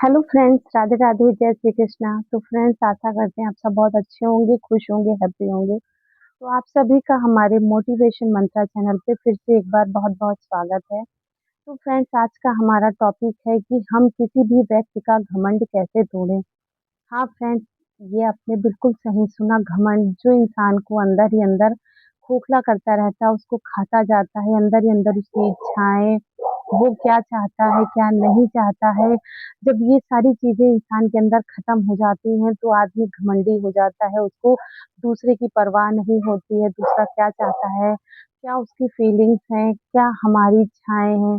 Hello friends, Radhe Radhe, जय श्री कृष्णा। तो friends, आशा करते हैं आप सब बहुत अच्छे होंगे, खुश होंगे, हैप्पी होंगे। तो आप सभी का हमारे मोटिवेशन मंत्रा चैनल पे फिर से एक बार बहुत बहुत स्वागत है। तो फ्रेंड्स, आज का हमारा टॉपिक है कि हम किसी भी व्यक्ति का घमंड कैसे तोड़ें। हाँ फ्रेंड्स, ये आपने बिल्कुल सही सुना। घमंड जो इंसान को अंदर ही अंदर खोखला करता रहता है, उसको खाता जाता है, अंदर ही अंदर उसकी इच्छाएं, वो क्या चाहता है, क्या नहीं चाहता है। जब ये सारी चीजें इंसान के अंदर खत्म हो जाती हैं, तो आदमी घमंडी हो जाता है। उसको दूसरे की परवाह नहीं होती है, दूसरा क्या चाहता है, क्या उसकी फीलिंग्स हैं, क्या हमारी इच्छाएं हैं,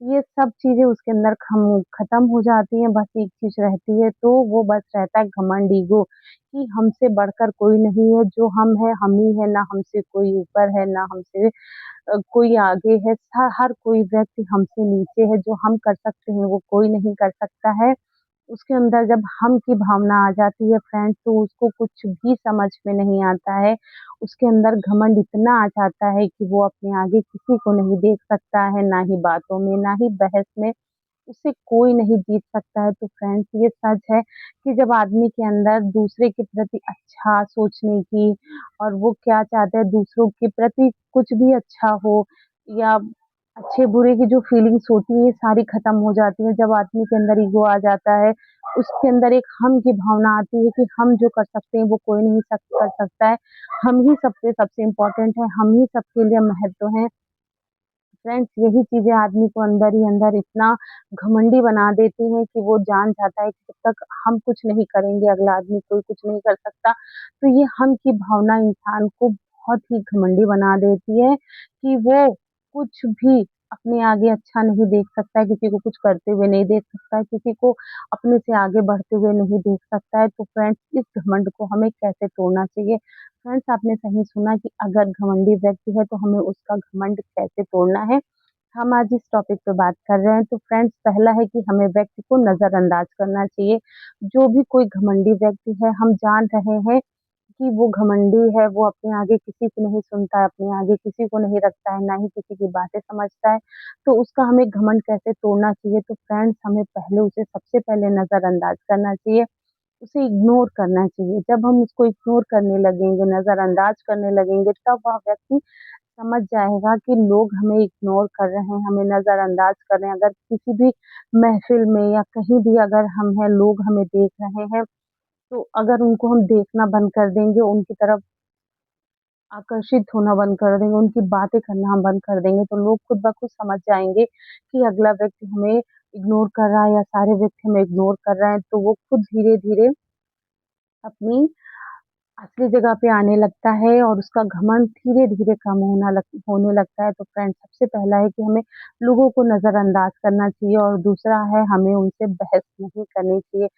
ये सब चीज़ें उसके अंदर खत्म हो जाती हैं। बस एक चीज़ रहती है, तो वो बस रहता है घमंड, ईगो, कि हमसे बढ़कर कोई नहीं है, जो हम हैं हम ही है, ना हमसे कोई ऊपर है, ना हमसे कोई आगे है। हर कोई व्यक्ति हमसे नीचे है। जो हम कर सकते हैं वो कोई नहीं कर सकता है। उसके अंदर जब हम की भावना आ जाती है फ्रेंड्स, तो उसको कुछ भी समझ में नहीं आता है। उसके अंदर घमंड इतना आ जाता है कि वो अपने आगे किसी को नहीं देख सकता है, ना ही बातों में, ना ही बहस में। उससे कोई नहीं जीत सकता है। तो फ्रेंड्स, ये सच है कि जब आदमी के अंदर दूसरे के प्रति अच्छा सोचने की, और वो क्या चाहता है दूसरों के प्रति कुछ भी अच्छा हो, या अच्छे बुरे की जो फीलिंग्स होती है, ये सारी खत्म हो जाती है। जब आदमी के अंदर ईगो आ जाता है, उसके अंदर एक हम की भावना आती है कि हम जो कर सकते हैं वो कोई नहीं कर सकता है। हम ही सबसे सबसे इम्पोर्टेंट है, हम ही सबके लिए महत्व है। फ्रेंड्स, यही चीजें आदमी को अंदर ही अंदर इतना घमंडी बना देती हैं कि वो जान जाता है कि जब तक हम कुछ नहीं करेंगे, अगला आदमी कोई कुछ नहीं कर सकता। तो ये हम की भावना इंसान को बहुत ही घमंडी बना देती है कि वो कुछ भी अपने आगे अच्छा नहीं देख सकता है, किसी को कुछ करते हुए नहीं देख सकता है, किसी को अपने से आगे बढ़ते हुए नहीं देख सकता है। तो फ्रेंड्स, इस घमंड को हमें कैसे तोड़ना चाहिए। फ्रेंड्स, आपने सही सुना कि अगर घमंडी व्यक्ति है तो हमें उसका घमंड कैसे तोड़ना है। हम आज इस टॉपिक पे बात कर रहे हैं। तो फ्रेंड्स, पहला है कि हमें व्यक्ति को नजरअंदाज करना चाहिए। जो भी कोई घमंडी व्यक्ति है, हम जान रहे हैं कि वो घमंडी है, वो अपने आगे किसी की नहीं सुनता है, अपने आगे किसी को नहीं रखता है, ना ही किसी की बातें समझता है। तो उसका हमें घमंड कैसे तोड़ना चाहिए। तो फ्रेंड्स, हमें पहले उसे सबसे पहले नजरअंदाज करना चाहिए, उसे इग्नोर करना चाहिए। जब हम उसको इग्नोर करने लगेंगे, नजरअंदाज करने लगेंगे, तब वह व्यक्ति समझ जाएगा कि लोग हमें इग्नोर कर रहे हैं, हमें नजरअंदाज कर रहे हैं। अगर किसी भी महफिल में या कहीं भी अगर हम हैं, लोग हमें देख रहे हैं, तो अगर उनको हम देखना बंद कर देंगे, उनकी तरफ आकर्षित होना बंद कर देंगे, उनकी बातें करना हम बंद कर देंगे, तो लोग खुद ब खुद समझ जाएंगे कि अगला व्यक्ति हमें इग्नोर कर रहा है, या सारे व्यक्ति हमें इग्नोर कर रहे हैं। तो वो खुद धीरे धीरे अपनी असली जगह पे आने लगता है, और उसका घमंड धीरे-धीरे कम होने लगता है। तो फ्रेंड्स, सबसे पहला है कि हमें लोगों को नज़रअंदाज करना चाहिए, और दूसरा है हमें उनसे बहस नहीं करनी चाहिए।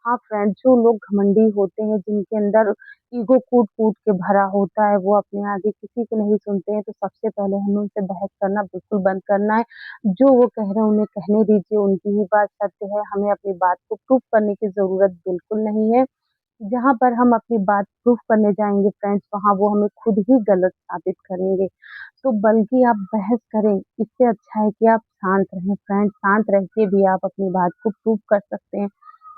हाँ फ्रेंड्स, जो लोग घमंडी होते हैं, जिनके अंदर ईगो कूट-कूट के भरा होता है, वो अपने आगे किसी की नहीं सुनते हैं, तो सबसे पहले हमें उनसे बहस करना बिल्कुल बंद करना है। जो वो कह रहे हैं उन्हें कहने दीजिए, उनकी ही बात सत्य है, हमें अपनी बात को प्रूव करने की ज़रूरत बिल्कुल नहीं है। जहाँ पर हम अपनी बात प्रूफ करने जाएँगे फ्रेंड्स, वहाँ वो हमें खुद ही गलत साबित करेंगे। तो बल्कि आप बहस करें, इससे अच्छा है कि आप शांत रहें फ्रेंड्स। शांत रह के भी आप अपनी बात को प्रूव कर सकते हैं।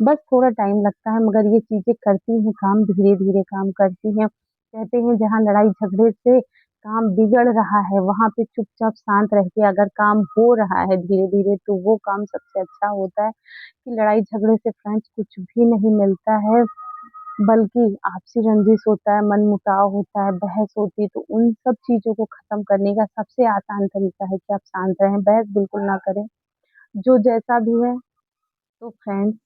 बस थोड़ा टाइम लगता है, मगर ये चीज़ें करती हैं काम, धीरे-धीरे काम करती हैं। कहते हैं जहाँ लड़ाई झगड़े से काम बिगड़ रहा है, वहाँ पे चुपचाप शांत रह के अगर काम हो रहा है धीरे-धीरे, तो वो काम सबसे अच्छा होता है। कि लड़ाई झगड़े से फ्रेंड्स कुछ भी नहीं मिलता है, बल्कि आपसी रंजिश होता है, मनमुटाव होता है, बहस होती है। तो उन सब चीज़ों को ख़त्म करने का सबसे आसान तरीका है कि आप शांत रहें, बहस बिल्कुल ना करें। जो जैसा भी है, तो फ्रेंड्स,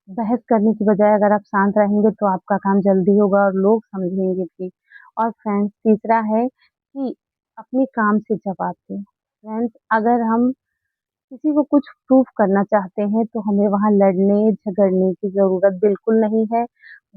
बहस करने की बजाय अगर आप शांत रहेंगे तो आपका काम जल्दी होगा और लोग समझेंगे भी। और फ्रेंड्स, तीसरा है कि अपने काम से जवाब दें। फ्रेंड्स, अगर हम किसी को कुछ प्रूफ करना चाहते हैं, तो हमें वहाँ लड़ने, झगड़ने की ज़रूरत बिल्कुल नहीं है।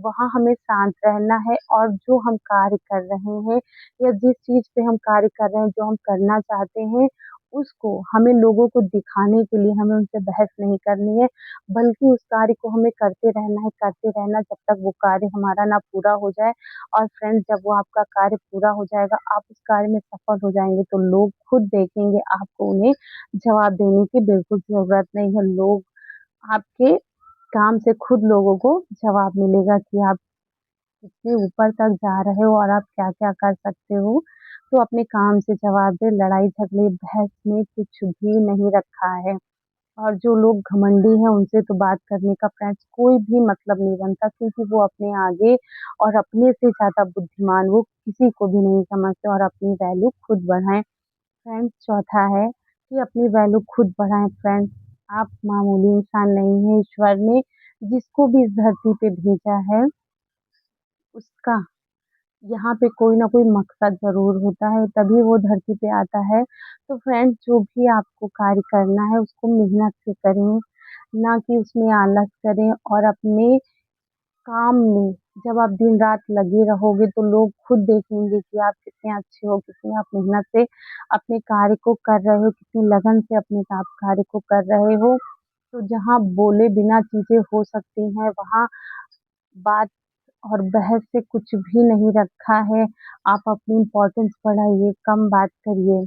वहाँ हमें शांत रहना है, और जो हम कार्य कर रहे हैं, या जिस चीज़ पे हम कार्य कर रहे हैं, जो हम करना चाहते हैं, उसको हमें लोगों को दिखाने के लिए हमें उनसे बहस नहीं करनी है, बल्कि उस कार्य को हमें करते रहना जब तक वो कार्य हमारा ना पूरा हो जाए। और फ्रेंड्स, जब वो आपका कार्य पूरा हो जाएगा, आप उस कार्य में सफल हो जाएँगे, तो लोग खुद देखेंगे, आपको उन्हें जवाब देने की बिल्कुल ज़रूरत नहीं है। लोग आपके काम से खुद लोगों को जवाब मिलेगा कि आप कितने ऊपर तक जा रहे हो और आप क्या-क्या कर सकते हो। तो अपने काम से जवाब दें, लड़ाई-झगड़े, बहस में कुछ भी नहीं रखा है। और जो लोग घमंडी हैं उनसे तो बात करने का फ्रेंड्स कोई भी मतलब नहीं बनता, क्योंकि वो अपने आगे और अपने से ज़्यादा बुद्धिमान वो किसी को भी नहीं समझते और अपनी वैल्यू खुद बढ़ाएँ। फ्रेंड्स चौथा है कि अपनी वैल्यू खुद बढ़ाएँ फ्रेंड्स। आप मामूली इंसान नहीं हैं, ईश्वर ने जिसको भी इस धरती पे भेजा है उसका यहाँ पे कोई ना कोई मकसद ज़रूर होता है, तभी वो धरती पे आता है। तो फ्रेंड्स जो भी आपको कार्य करना है उसको मेहनत से करें, ना कि उसमें आलस करें और अपने काम में जब आप दिन-रात लगे रहोगे तो लोग खुद देखेंगे कि आप कितने अच्छे हो, कितनी आप मेहनत से अपने कार्य को कर रहे हो, कितनी लगन से अपने आप कार्य को कर रहे हो। तो जहाँ बोले बिना चीज़ें हो सकती हैं, वहाँ बात और बहस से कुछ भी नहीं रखा है। आप अपनी इम्पोर्टेंस बढ़ाइए, कम बात करिए,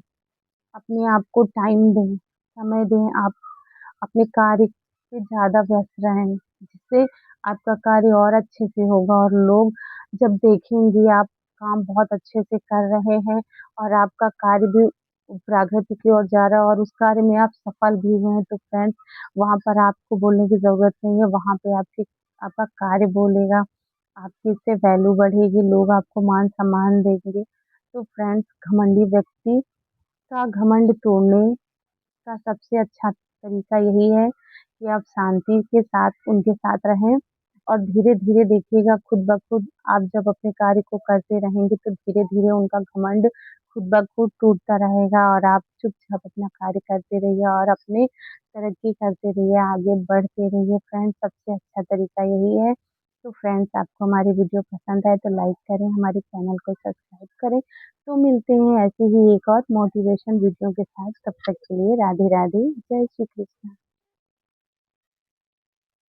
अपने आप को टाइम दें, समय दें, आप अपने कार्य पे ज़्यादा व्यस्त रहें, जिससे आपका कार्य और अच्छे से होगा और लोग जब देखेंगे आप काम बहुत अच्छे से कर रहे हैं और आपका कार्य भी प्रगति की ओर जा रहा है और उस कार्य में आप सफल भी हुए हैं, तो फ्रेंड्स वहाँ पर आपको बोलने की ज़रूरत नहीं है, वहाँ पे आपका कार्य बोलेगा, आपकी इससे वैल्यू बढ़ेगी, लोग आपको मान-सम्मान देंगे। तो फ्रेंड्स घमंडी व्यक्ति का घमंड तोड़ने का सबसे अच्छा तरीका यही है कि आप शांति के साथ उनके साथ रहें और धीरे-धीरे देखिएगा खुद ब खुद आप जब अपने कार्य को करते रहेंगे तो धीरे-धीरे उनका घमंड खुद ब खुद टूटता रहेगा और आप चुपचाप अपना कार्य करते रहिए और अपने तरक्की करते रहिए, आगे बढ़ते रहिए। फ्रेंड्स सबसे अच्छा तरीका यही है। तो फ्रेंड्स आपको हमारी वीडियो पसंद आए तो लाइक करें, हमारे चैनल को सब्सक्राइब करें। तो मिलते हैं ऐसे ही एक और मोटिवेशन वीडियो के साथ, तब तक के लिए राधे राधे, जय श्री कृष्ण।